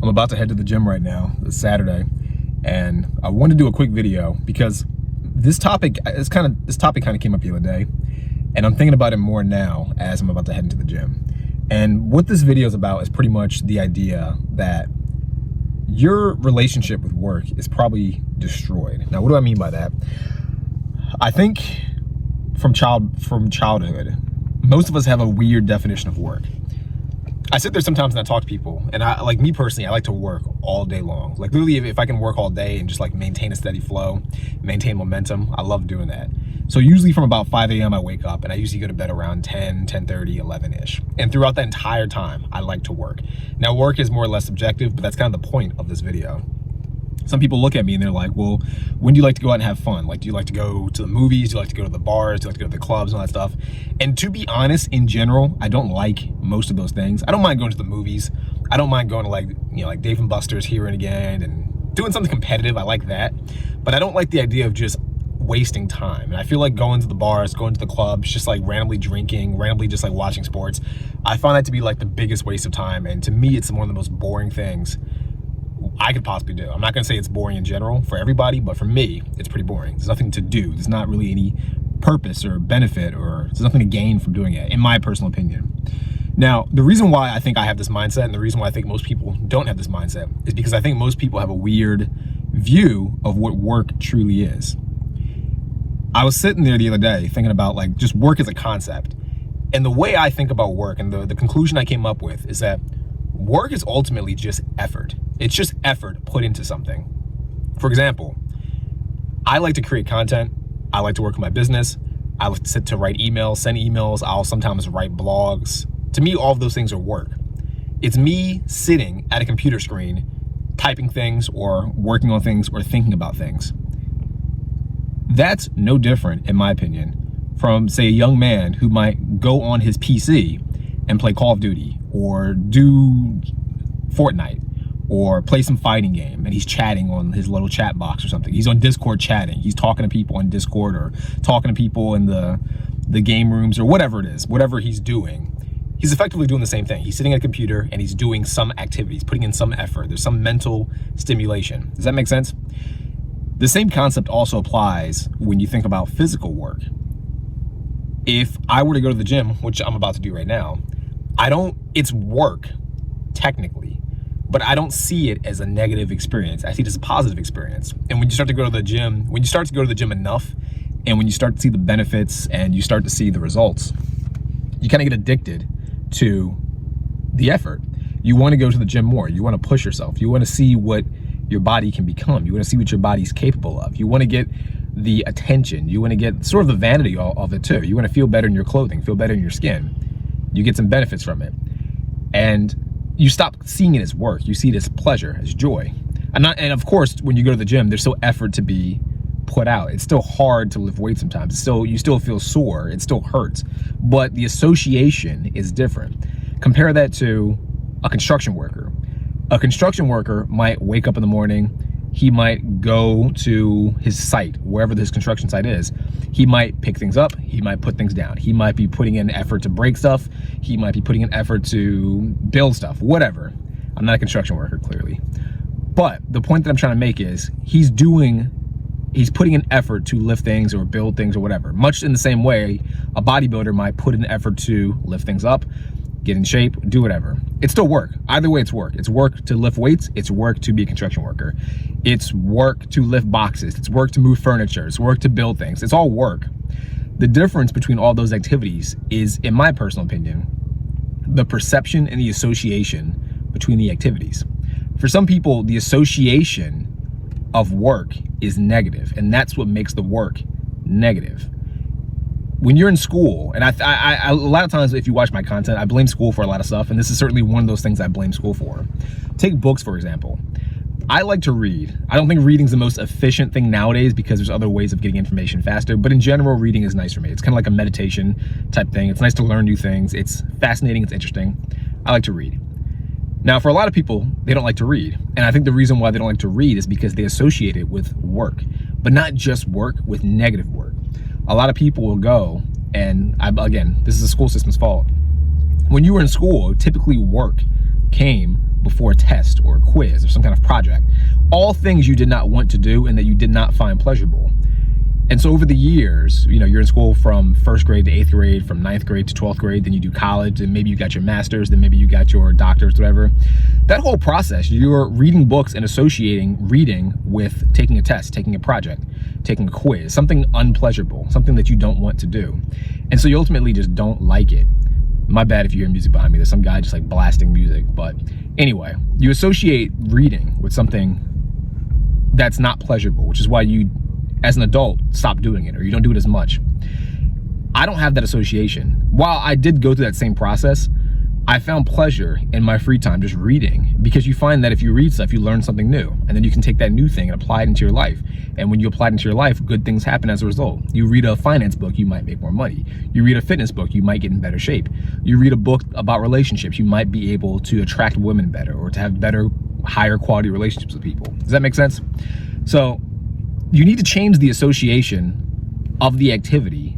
I'm about to head to the gym right now. It's Saturday, and I wanted to do a quick video because this topic kind of came up the other day, and I'm thinking about it more now as I'm about to head into the gym. And what this video is about is pretty much the idea that your relationship with work is probably destroyed. Now, what do I mean by that? I think from childhood, most of us have a weird definition of work. I sit there sometimes and I talk to people, and me personally, I like to work all day long. Like literally, if I can work all day and just like maintain a steady flow, maintain momentum, I love doing that. So usually from about 5 a.m. I wake up, and I usually go to bed around 10, 10:30, 11-ish. And throughout that entire time, I like to work. Now, work is more or less subjective, but that's kind of the point of this video. Some people look at me and they're like, well, when do you like to go out and have fun? Like, do you like to go to the movies? Do you like to go to the bars? Do you like to go to the clubs and all that stuff? And to be honest, in general, I don't like most of those things. I don't mind going to the movies. I don't mind going to like Dave & Buster's here and again and doing something competitive. I like that. But I don't like the idea of just wasting time. And I feel like going to the bars, going to the clubs, just like randomly drinking, randomly just like watching sports, I find that to be like the biggest waste of time. And to me, it's one of the most boring things I could possibly do. I'm not gonna say it's boring in general for everybody, but for me, it's pretty boring. There's nothing to do. There's not really any purpose or benefit, or there's nothing to gain from doing it, in my personal opinion. Now, the reason why I think I have this mindset, and the reason why I think most people don't have this mindset, is because I think most people have a weird view of what work truly is. I was sitting there the other day thinking about like just work as a concept. And the way I think about work, and the conclusion I came up with, is that work is ultimately just effort. It's just effort put into something. For example, I like to create content. I like to work on my business. I like to sit to write emails, send emails. I'll sometimes write blogs. To me, all of those things are work. It's me sitting at a computer screen, typing things or working on things or thinking about things. That's no different, in my opinion, from, say, a young man who might go on his PC and play Call of Duty or do Fortnite or play some fighting game, and he's chatting on his little chat box or something. He's on Discord chatting. He's talking to people on Discord or talking to people in the game rooms or whatever it is, whatever he's doing. He's effectively doing the same thing. He's sitting at a computer and he's doing some activities, putting in some effort. There's some mental stimulation. Does that make sense? The same concept also applies when you think about physical work. If I were to go to the gym, which I'm about to do right now, it's work, technically, but I don't see it as a negative experience. I see it as a positive experience. And when you start to go to the gym, enough, and when you start to see the benefits and you start to see the results, you kind of get addicted to the effort. You want to go to the gym more. You want to push yourself. You want to see what your body can become. You want to see what your body's capable of. You want to get the attention. You want to get sort of the vanity of it too. You want to feel better in your clothing, feel better in your skin. You get some benefits from it. And you stop seeing it as work. You see it as pleasure, as joy. And of course, when you go to the gym, there's still effort to be put out. It's still hard to lift weights sometimes. You still feel sore. It still hurts. But the association is different. Compare that to a construction worker. A construction worker might wake up in the morning. He might go to his site, wherever his construction site is. He might pick things up. He might put things down. He might be putting in effort to break stuff. He might be putting in effort to build stuff, whatever. I'm not a construction worker, clearly. But the point that I'm trying to make is he's putting in effort to lift things or build things or whatever. Much in the same way, a bodybuilder might put in effort to lift things up, get in shape, do whatever. It's still work. Either way, it's work. It's work to lift weights. It's work to be a construction worker. It's work to lift boxes. It's work to move furniture. It's work to build things. It's all work. The difference between all those activities is, in my personal opinion, the perception and the association between the activities. For some people, the association of work is negative, and that's what makes the work negative. When you're in school, and I a lot of times if you watch my content, I blame school for a lot of stuff, and this is certainly one of those things I blame school for. Take books, for example. I like to read. I don't think reading's the most efficient thing nowadays because there's other ways of getting information faster, but in general, reading is nice for me. It's kind of like a meditation type thing. It's nice to learn new things. It's fascinating, it's interesting. I like to read. Now, for a lot of people, they don't like to read. And I think the reason why they don't like to read is because they associate it with work, but not just work, with negative work. A lot of people will go, and again, this is the school system's fault. When you were in school, typically work came before a test or a quiz or some kind of project. All things you did not want to do and that you did not find pleasurable. And so over the years, you know, you're in school from 1st grade to 8th grade, from 9th grade to 12th grade, then you do college, and maybe you got your master's, then maybe you got your doctorate, whatever. That whole process, you're reading books and associating reading with taking a test, taking a project, taking a quiz, something unpleasurable, something that you don't want to do. And so you ultimately just don't like it. My bad if you hear music behind me. There's some guy just like blasting music. But anyway, you associate reading with something that's not pleasurable, which is why you, as an adult, stop doing it, or you don't do it as much. I don't have that association. While I did go through that same process, I found pleasure in my free time just reading, because you find that if you read stuff, you learn something new, and then you can take that new thing and apply it into your life. And when you apply it into your life, good things happen as a result. You read a finance book, you might make more money. You read a fitness book, you might get in better shape. You read a book about relationships, you might be able to attract women better, or to have better, higher quality relationships with people. Does that make sense? So you need to change the association of the activity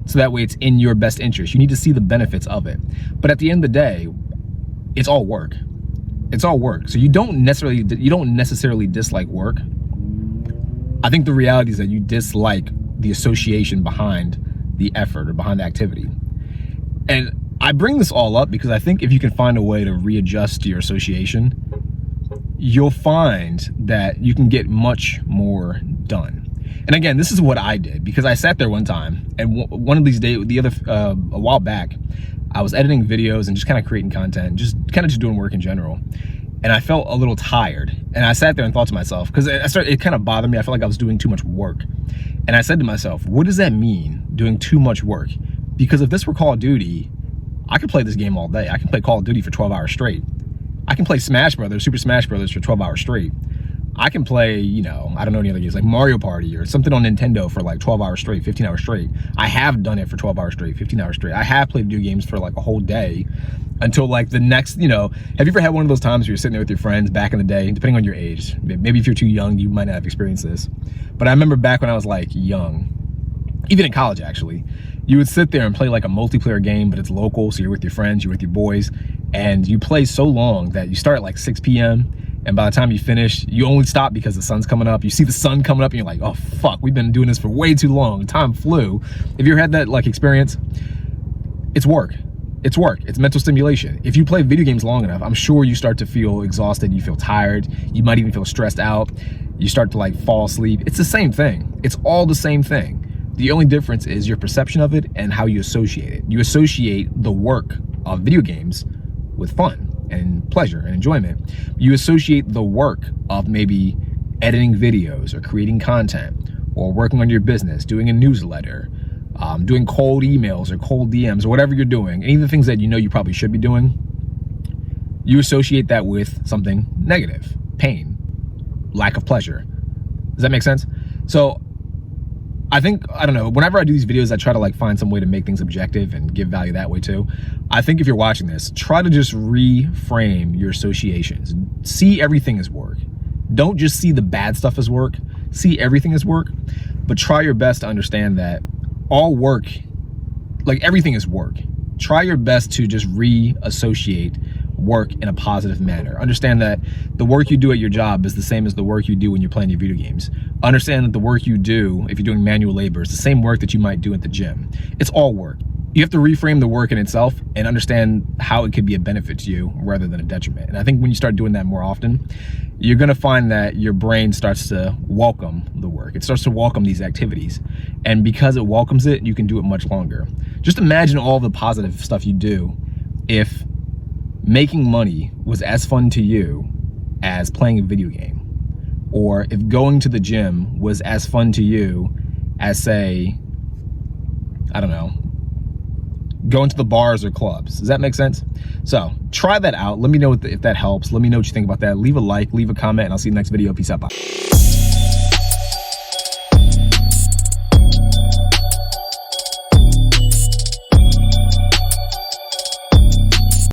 so that way it's in your best interest. You need to see the benefits of it. But at the end of the day, it's all work. It's all work. So you don't necessarily dislike work. I think the reality is that you dislike the association behind the effort or behind the activity. And I bring this all up because I think if you can find a way to readjust your association, you'll find that you can get much more done. And again, this is what I did, because I sat there one time, and one of these days, a while back, I was editing videos and just kind of creating content, just doing work in general. And I felt a little tired. And I sat there and thought to myself, because it kind of bothered me. I felt like I was doing too much work. And I said to myself, what does that mean, doing too much work? Because if this were Call of Duty, I could play this game all day. I can play Call of Duty for 12 hours straight. I can play Smash Brothers, Super Smash Brothers for 12 hours straight. I can play, you know, I don't know any other games, like Mario Party or something on Nintendo for like 12 hours straight, 15 hours straight. I have done it for 12 hours straight, 15 hours straight. I have played video games for like a whole day until like the next, you know, have you ever had one of those times where you're sitting there with your friends back in the day, depending on your age? Maybe if you're too young, you might not have experienced this. But I remember back when I was like young, even in college actually, you would sit there and play like a multiplayer game, but it's local. So you're with your friends, you're with your boys, and you play so long that you start at like 6 p.m. And by the time you finish, you only stop because the sun's coming up. You see the sun coming up and you're like, oh fuck, we've been doing this for way too long. Time flew. Have you ever had that like experience? It's work. It's work. It's mental stimulation. If you play video games long enough, I'm sure you start to feel exhausted. You feel tired. You might even feel stressed out. You start to like fall asleep. It's the same thing. It's all the same thing. The only difference is your perception of it and how you associate it. You associate the work of video games with fun and pleasure and enjoyment. You associate the work of maybe editing videos or creating content or working on your business, doing a newsletter, doing cold emails or cold DMs or whatever you're doing, any of the things that you know you probably should be doing, you associate that with something negative, pain, lack of pleasure. Does that make sense? So I think, I don't know, whenever I do these videos, I try to like find some way to make things objective and give value that way too. I think if you're watching this, try to just reframe your associations. See everything as work. Don't just see the bad stuff as work. See everything as work, but try your best to understand that all work, like everything is work. Try your best to just re-associate work in a positive manner. Understand that the work you do at your job is the same as the work you do when you're playing your video games. Understand that the work you do, if you're doing manual labor, is the same work that you might do at the gym. It's all work. You have to reframe the work in itself and understand how it could be a benefit to you rather than a detriment. And I think when you start doing that more often, you're gonna find that your brain starts to welcome the work. It starts to welcome these activities. And because it welcomes it, you can do it much longer. Just imagine all the positive stuff you do if making money was as fun to you as playing a video game, or if going to the gym was as fun to you as, say, I don't know, going to the bars or clubs. Does that make sense? So try that out. Let me know if that helps. Let me know what you think about that. Leave a like, leave a comment, and I'll see you in the next video. Peace out. Bye.